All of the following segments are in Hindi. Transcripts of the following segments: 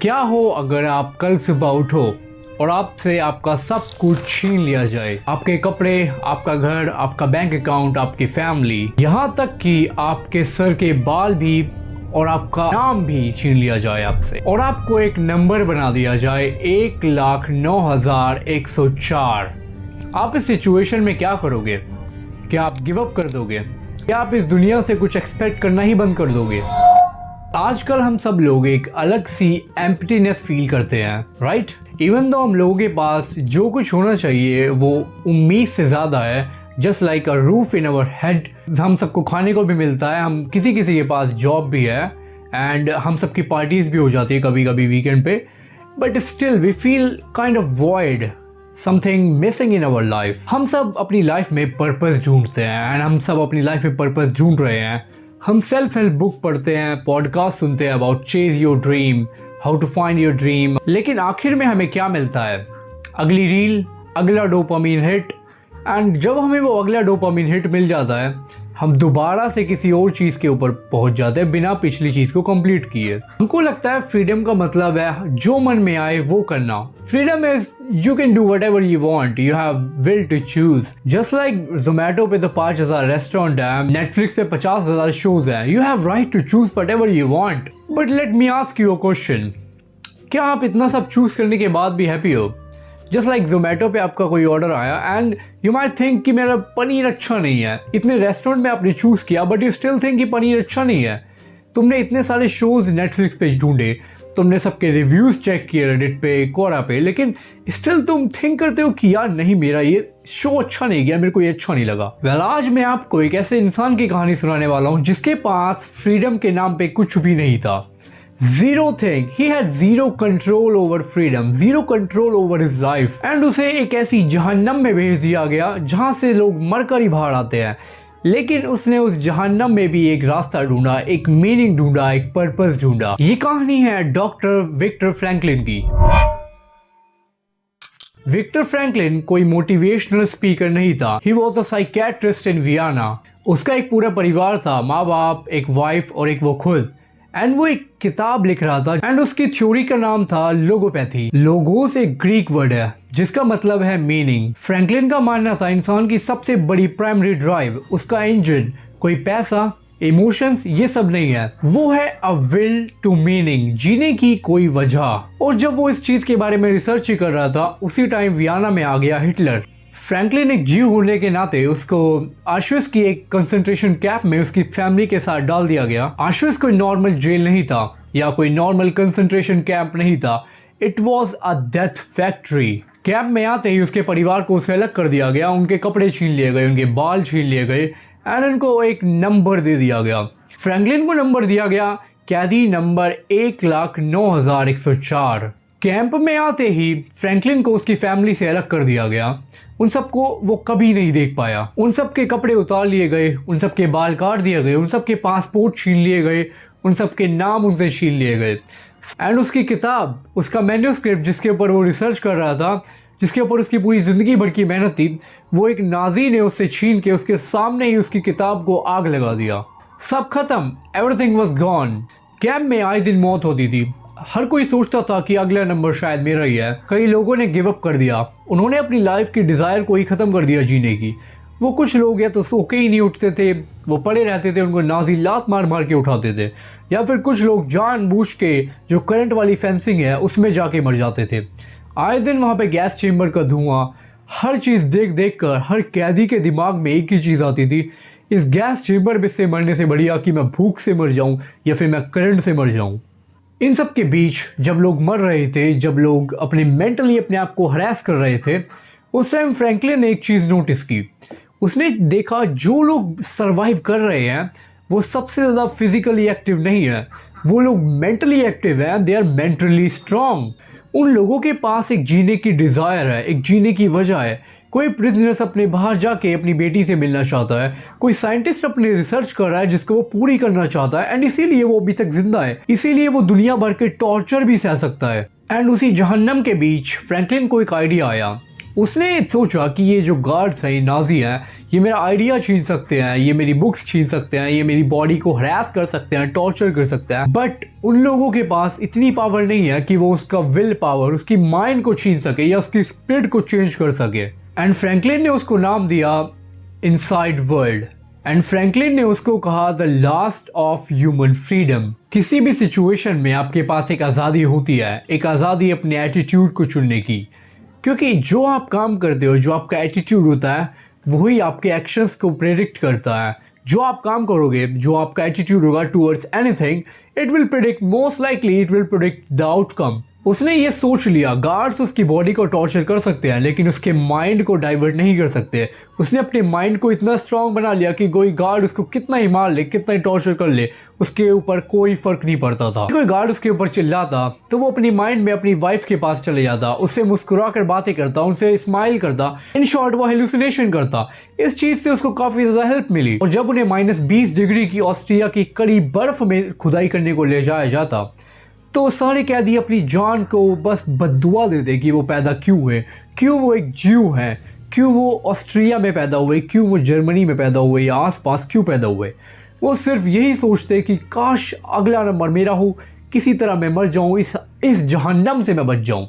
क्या हो अगर आप कल सुबह उठो और आपसे आपका सब कुछ छीन लिया जाए, आपके कपड़े, आपका घर, आपका बैंक अकाउंट, आपकी फैमिली, यहाँ तक कि आपके सर के बाल भी और आपका नाम भी छीन लिया जाए आपसे, और आपको एक नंबर बना दिया जाए 1,09,104। आप इस सिचुएशन में क्या करोगे? क्या आप गिव अप कर दोगे? क्या आप इस दुनिया से कुछ एक्सपेक्ट करना ही बंद कर दोगे? आजकल हम सब लोग एक अलग सी एम्प्टीनेस फील करते हैं, राइट? इवन दो हम लोगों के पास जो कुछ होना चाहिए वो उम्मीद से ज़्यादा है, just like a roof in our head. हम सबको खाने को भी मिलता है, हम किसी के पास जॉब भी है, एंड हम सबकी पार्टीज भी हो जाती है कभी कभी वीकेंड पे, but still we feel kind of void, something missing in our life. हम सब अपनी लाइफ में पर्पस ढूंढते हैं, एंड हम सब अपनी लाइफ में पर्पस ढूंढ रहे हैं। हम सेल्फ हेल्प बुक पढ़ते हैं, पॉडकास्ट सुनते हैं about chase your dream, how to find your dream, लेकिन आखिर में हमें क्या मिलता है? अगली रील, अगला डोपामीन हिट, एंड जब हमें वो अगला डोपामीन हिट मिल जाता है, हम दोबारा से किसी और चीज़ के ऊपर पहुंच जाते हैं बिना पिछली चीज़ को कंप्लीट किए। हमको लगता है फ्रीडम का मतलब है जो मन में आए वो करना। Freedom is you can do whatever you want, you have will to choose. Just like Zomato पे तो 5,000 रेस्टोरेंट है, नेटफ्लिक्स पे 50,000 शोज है, you have right to choose whatever you want. But let me ask you a question, क्या आप इतना सब चूज करने के बाद भी हैप्पी हो? जस्ट लाइक जोमेटो पे आपका कोई ऑर्डर आया एंड यू माइट थिंक कि मेरा पनीर अच्छा नहीं है। इतने रेस्टोरेंट में आपने चूज किया बट यू स्टिल थिंक कि पनीर अच्छा नहीं है। तुमने इतने सारे शोज नेटफ्लिक्स पे ढूंढे, तुमने सबके रिव्यूज चेक किए रेडिट पे, कोरा पे, लेकिन स्टिल तुम थिंक करते हो कि यार नहीं, मेरा ये शो अच्छा नहीं गया, मेरे को ये अच्छा नहीं लगा। वेल, आज मैं आपको एक ऐसे इंसान की कहानी सुनाने वाला हूँ जिसके पास फ्रीडम के नाम पे कुछ भी नहीं था। Zero thing. He had zero control over freedom, zero control over his life. And उसे एक ऐसी जहन्नम में भेज दिया गया जहाँ से लोग मरकर ही बाहर आते हैं, लेकिन उसने उस जहन्नम में भी एक रास्ता ढूंढा, एक मीनिंग ढूंढा, एक पर्पस ढूंढा। ये कहानी है डॉक्टर विक्टर फ्रैंकलिन की। विक्टर फ्रैंकलिन कोई मोटिवेशनल स्पीकर नहीं था। He was a psychiatrist in Vienna. उसका एक पूरा परिवार था, माँ बाप, एक वाइफ और एक वो खुद। एंड वो एक किताब लिख रहा था, एंड उसकी थ्योरी का नाम था लोगोपैथी। लोगोस एक ग्रीक वर्ड है जिसका मतलब है मीनिंग। फ्रैंकलिन का मानना था इंसान की सबसे बड़ी प्राइमरी ड्राइव, उसका इंजन, कोई पैसा, इमोशंस, ये सब नहीं है, वो है अ विल टू मीनिंग, जीने की कोई वजह। और जब वो इस चीज के बारे में रिसर्च ही कर रहा था, उसी टाइम वियना में आ गया हिटलर। फ्रैंकलिन एक जीव होने के नाते उसको ऑश्विट्ज़ की एक कंसंट्रेशन कैंप में उसकी फैमिली के साथ डाल दिया गया। ऑश्विट्ज़ कोई नॉर्मल जेल नहीं था या कोई नॉर्मल कंसंट्रेशन कैंप नहीं था, it was a death factory. Camp में आते ही उसके परिवार को उसे अलग कर दिया गया, उनके कपड़े छीन लिए गए, उनके बाल छीन लिए गए, एंड उनको एक नंबर दे दिया गया। फ्रैंकलिन को नंबर दिया गया कैदी नंबर 1,09,104। कैंप में आते ही फ्रैंकलिन को उसकी फैमिली से अलग कर दिया गया। उन सबको वो कभी नहीं देख पाया। उन सब के कपड़े उतार लिए गए, उन सब के बाल काट दिए गए, उन सब के पासपोर्ट छीन लिए गए, उन सब के नाम उनसे छीन लिए गए, एंड उसकी किताब, उसका मैन्यूस्क्रिप्ट जिसके ऊपर वो रिसर्च कर रहा था, जिसके ऊपर उसकी पूरी ज़िंदगी भर की मेहनत थी, वो एक नाजी ने उससे छीन के उसके सामने ही उसकी किताब को आग लगा दिया। सब खत्म, एवरीथिंग वाज गॉन। कैंप में आए दिन मौत होती थी। हर कोई सोचता था कि अगला नंबर शायद मेरा ही है। कई लोगों ने गिव अप कर दिया, उन्होंने अपनी लाइफ की डिज़ायर को ही ख़त्म कर दिया जीने की। वो कुछ लोग या तो सो के ही नहीं उठते थे, वो पड़े रहते थे, उनको नाजी लात मार मार के उठाते थे, या फिर कुछ लोग जानबूझ के जो करंट वाली फेंसिंग है उसमें जाके मर जाते थे। आए दिन वहाँ पे गैस चेम्बर का धुआं, हर चीज़ देख देख कर हर कैदी के दिमाग में एक ही चीज़ आती थी, इस गैस चेम्बर में से मरने से बढ़िया कि मैं भूख से मर जाऊँ या फिर मैं करंट से मर जाऊँ। इन सब के बीच जब लोग मर रहे थे, जब लोग अपने मेंटली अपने आप को हरास कर रहे थे, उस टाइम फ्रैंकलिन ने एक चीज़ नोटिस की। उसने देखा जो लोग सरवाइव कर रहे हैं वो सबसे ज़्यादा फिजिकली एक्टिव नहीं है, वो लोग मेंटली एक्टिव हैं, दे आर मेंटली स्ट्रांग। उन लोगों के पास एक जीने की डिज़ायर है, एक जीने की वजह है। कोई प्रिजनर्स अपने बाहर जाके अपनी बेटी से मिलना चाहता है, कोई साइंटिस्ट अपनी रिसर्च कर रहा है जिसको वो पूरी करना चाहता है, एंड इसीलिए वो अभी तक जिंदा है, इसीलिए वो दुनिया भर के टॉर्चर भी सह सकता है। एंड उसी जहन्नम के बीच फ्रैंकलिन को एक आइडिया आया उसने सोचा कि ये जो गार्ड्स हैं, ये नाजी हैं, ये मेरा आइडिया छीन सकते हैं, ये मेरी बुक्स छीन सकते हैं, ये मेरी बॉडी को हरास कर सकते हैं, टॉर्चर कर सकते हैं, बट उन लोगों के पास इतनी पावर नहीं है कि वो उसका विल पावर, उसकी माइंड को छीन सके या उसकी स्पिरिट को चेंज कर सके। एंड फ्रैंकलिन ने उसको नाम दिया इनसाइड वर्ल्ड। एंड फ्रैंकलिन ने उसको कहा the last of human freedom. किसी भी सिचुएशन में आपके पास एक आज़ादी होती है, एक आज़ादी अपने एटीट्यूड को चुनने की, क्योंकि जो आप काम करते हो, जो आपका एटीट्यूड होता है, वही आपके एक्शंस को प्रेडिक्ट करता है। जो आप काम करोगे, जो आपका एटीट्यूड होगा towards anything, it will predict, most likely it will predict the outcome. उसने ये सोच लिया गार्ड्स उसकी बॉडी को टॉर्चर कर सकते हैं लेकिन उसके माइंड को डाइवर्ट नहीं कर सकते। उसने अपने माइंड को इतना स्ट्रांग बना लिया कि कोई गार्ड उसको कितना ही मार ले, कितना ही टॉर्चर कर ले, उसके ऊपर कोई फर्क नहीं पड़ता था। कोई गार्ड उसके ऊपर चिल्लाता तो वो अपनी माइंड में अपनी वाइफ के पास चले जाता, उससे मुस्कुरा कर बातें करता, उनसे स्माइल करता, इन शॉर्ट वो हेलुसिनेशन करता। इस चीज़ से उसको काफ़ी ज़्यादा हेल्प मिली। और जब उन्हें -20 डिग्री की ऑस्ट्रिया की कड़ी बर्फ में खुदाई करने को ले जाया जाता तो सारे कैदी अपनी जान को बस बद्दुआ देते कि वो पैदा क्यों हुए, क्यों वो एक ज्यू है, क्यों वो ऑस्ट्रिया में पैदा हुए, क्यों वो जर्मनी में पैदा हुए या आसपास क्यों पैदा हुए। वो सिर्फ यही सोचते कि काश अगला नंबर मेरा हो, किसी तरह मैं मर जाऊँ, इस जहन्नम से मैं बच जाऊँ।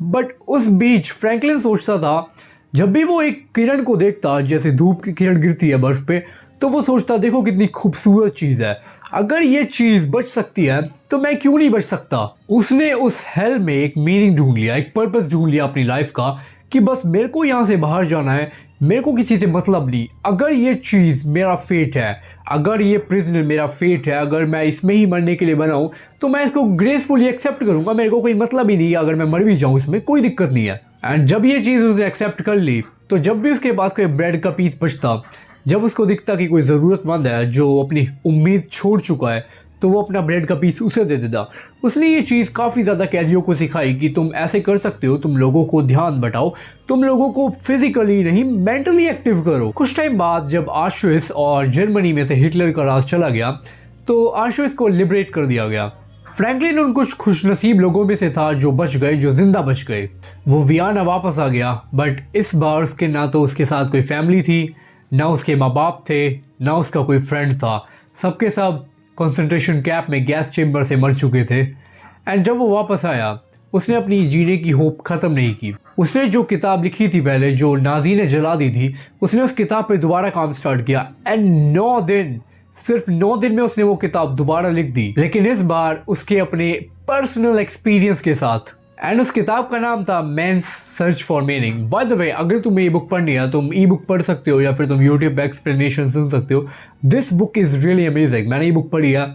बट उस बीच फ्रैंकलिन सोचता था, जब भी वो एक किरण को देखता, जैसे धूप की किरण गिरती है बर्फ पे, तो वो सोचता देखो कितनी खूबसूरत चीज़ है, अगर ये चीज़ बच सकती है तो मैं क्यों नहीं बच सकता। उसने उस हेल में एक मीनिंग ढूंढ लिया, एक पर्पस ढूंढ लिया अपनी लाइफ का कि बस मेरे को यहाँ से बाहर जाना है, मेरे को किसी से मतलब नहीं। अगर ये चीज़ मेरा फेट है, अगर ये प्रिजनर मेरा फेट है, अगर मैं इसमें ही मरने के लिए बना हूँ तो मैं इसको ग्रेसफुली एक्सेप्ट करूँगा, मेरे को कोई मतलब ही नहीं है, अगर मैं मर भी जाऊँ इसमें कोई दिक्कत नहीं है। एंड जब ये चीज़ उसने एक्सेप्ट कर ली तो जब भी उसके पास कोई ब्रेड का पीस बचता, जब उसको दिखता कि कोई ज़रूरतमंद है जो अपनी उम्मीद छोड़ चुका है, तो वो अपना ब्रेड का पीस उसे दे देता। उसने ये चीज़ काफ़ी ज़्यादा कैदियों को सिखाई कि तुम ऐसे कर सकते हो, तुम लोगों को ध्यान बटाओ, तुम लोगों को फिजिकली नहीं मेंटली एक्टिव करो। कुछ टाइम बाद जब ऑश्विट्ज़ और जर्मनी में से हिटलर का राज चला गया तो ऑश्विट्ज़ को लिबरेट कर दिया गया। फ्रैंकलिन उन कुछ खुशनसीब लोगों में से था जो बच गए, जो जिंदा बच गए। वो वियना वापस आ गया, बट इस बार उसके ना तो उसके साथ कोई फैमिली थी, ना उसके माँ बाप थे, ना उसका कोई फ्रेंड था। सबके सब कंसंट्रेशन कैंप में गैस चेम्बर से मर चुके थे। एंड जब वो वापस आया उसने अपनी जीने की होप ख़त्म नहीं की। उसने जो किताब लिखी थी पहले, जो नाजी ने जला दी थी, उसने उस किताब पे दोबारा काम स्टार्ट किया। एंड 9 दिन, सिर्फ 9 दिन में उसने वो किताब दोबारा लिख दी, लेकिन इस बार उसके अपने पर्सनल एक्सपीरियंस के साथ। एंड उस किताब का नाम था man's search for meaning. By the way, अगर तुम्हें ई बुक पढ़नी है तुम ई बुक पढ़ सकते हो या फिर तुम यूट्यूब पे एक्सप्लेनेशन सुन सकते हो। This book is really amazing. मैंने ई बुक पढ़ी है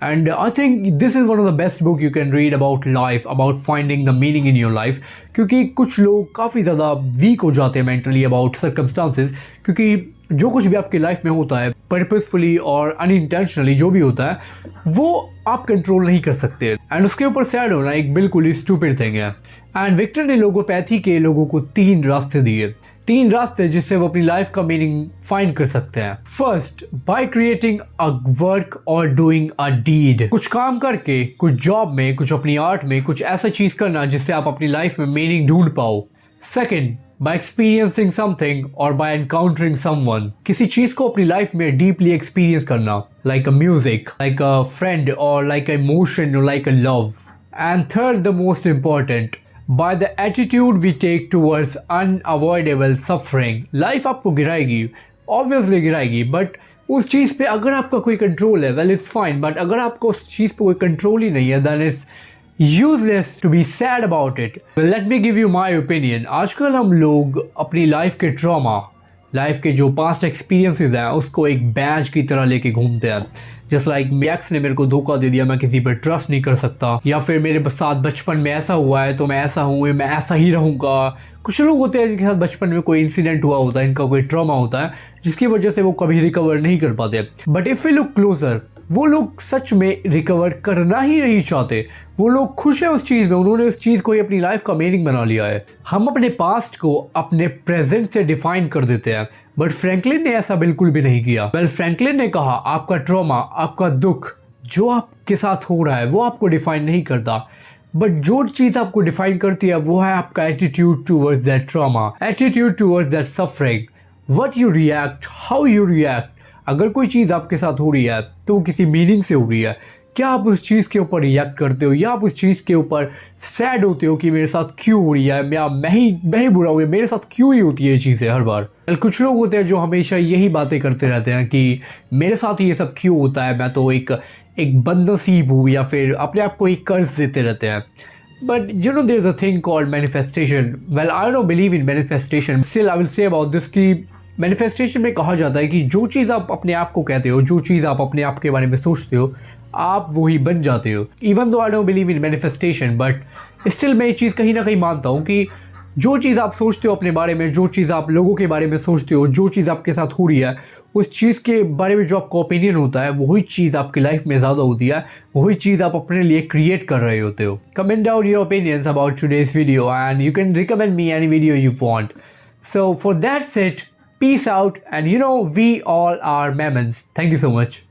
and I think this is one of the best book you can read about life, about finding the meaning in your life. क्योंकि कुछ लोग काफ़ी ज़्यादा वीक हो जाते हैं मेंटली अबाउट सर्कमस्टांसेस, क्योंकि जो कुछ भी आपकी लाइफ में होता है पर्पसफुली और अनइंटेंशनली जो भी होता है वो आप कंट्रोल नहीं कर सकते। एंड उसके ऊपर सैड होना एक बिल्कुल ही स्टूपिड थिंग है। एंड विक्टर ने लोगोपैथी के लोगों को 3 रास्ते दिए, 3 रास्ते जिससे वो अपनी लाइफ का मीनिंग फाइंड कर सकते हैं। First, by creating a work और डूइंग अ डीड। कुछ काम करके, कुछ जॉब में, कुछ अपनी आर्ट में, कुछ ऐसा चीज करना जिससे आप अपनी लाइफ में मीनिंग ढूंढ पाओ। Second, by experiencing something or by encountering someone, किसी चीज को अपनी लाइफ में डीपली एक्सपीरियंस करना, like a music, like a friend or like a emotion or like a love. And third, the most important, by the attitude we take towards unavoidable suffering. Life आपको गिराएगी, obviously गिराएगी, बट उस चीज़ पे अगर आपका कोई कंट्रोल है, well it's fine, बट अगर आपको उस चीज़ पे कोई कंट्रोल ही नहीं है, then it's useless to be sad about it. Well, let me give you my opinion. आजकल हम लोग अपनी लाइफ के ट्रॉमा, लाइफ के जो पास्ट एक्सपीरियंसेस हैं उसको एक बैज की तरह लेके घूमते हैं। जस्ट लाइक मेरे एक्स ने मेरे को धोखा दे दिया, मैं किसी पर ट्रस्ट नहीं कर सकता, या फिर मेरे साथ बचपन में ऐसा हुआ है तो मैं ऐसा हूँ, मैं ऐसा ही रहूँगा। कुछ लोग होते हैं जिनके साथ बचपन में कोई इंसिडेंट हुआ होता है, इनका कोई ट्रॉमा होता है जिसकी वजह से वो कभी रिकवर नहीं कर पाते। But if you look closer, वो लोग सच में रिकवर करना ही नहीं चाहते। वो लोग खुश हैं उस चीज़ में, उन्होंने उस चीज़ को ही अपनी लाइफ का मीनिंग बना लिया है। हम अपने पास्ट को अपने प्रेजेंट से डिफाइन कर देते हैं, बट फ्रैंकलिन ने ऐसा बिल्कुल भी नहीं किया। वेल, फ्रैंकलिन ने कहा आपका ट्रॉमा, आपका दुख जो आपके साथ हो रहा है वो आपको डिफाइन नहीं करता, बट जो चीज़ आपको डिफाइन करती है वो है आपका attitude towards that trauma, attitude towards that suffering, what you react, how you react. अगर कोई चीज़ आपके साथ हो रही है तो वो किसी मीनिंग से हो रही है, क्या आप उस चीज़ के ऊपर रिएक्ट करते हो या आप उस चीज़ के ऊपर सैड होते हो कि मेरे साथ क्यों हो रही है, या मैं ही बुरा हुआ, मेरे साथ क्यों ही होती है ये चीज़ें हर बार। कुछ लोग होते हैं जो हमेशा यही बातें करते रहते हैं कि मेरे साथ ये सब क्यों होता है, मैं तो एक बदनसीब हूँ, या फिर अपने आप को एक कर्ज देते रहते हैं। But you know there is a thing called manifestation. Well I don't believe in manifestation, still I will say about this कि मैनिफेस्टेशन में कहा जाता है कि जो चीज़ आप अपने आप को कहते हो, जो चीज़ आप अपने आप के बारे में सोचते हो, आप वही बन जाते हो। Even though I don't believe in manifestation, but still मैं ये चीज़ कहीं ना कहीं मानता हूँ कि जो चीज़ आप सोचते हो अपने बारे में, जो चीज़ आप लोगों के बारे में सोचते हो, जो चीज़ आपके साथ हो रही है, उस चीज़ के बारे में जो आपका ओपिनियन होता है, वही चीज़ आपकी लाइफ में ज़्यादा होती है, वही चीज़ आप अपने लिए क्रिएट कर रहे होते हो। Comment down your opinions about today's video and you can recommend me any video you want. So for that said, peace out, and you know we all are Mammons. Thank you so much.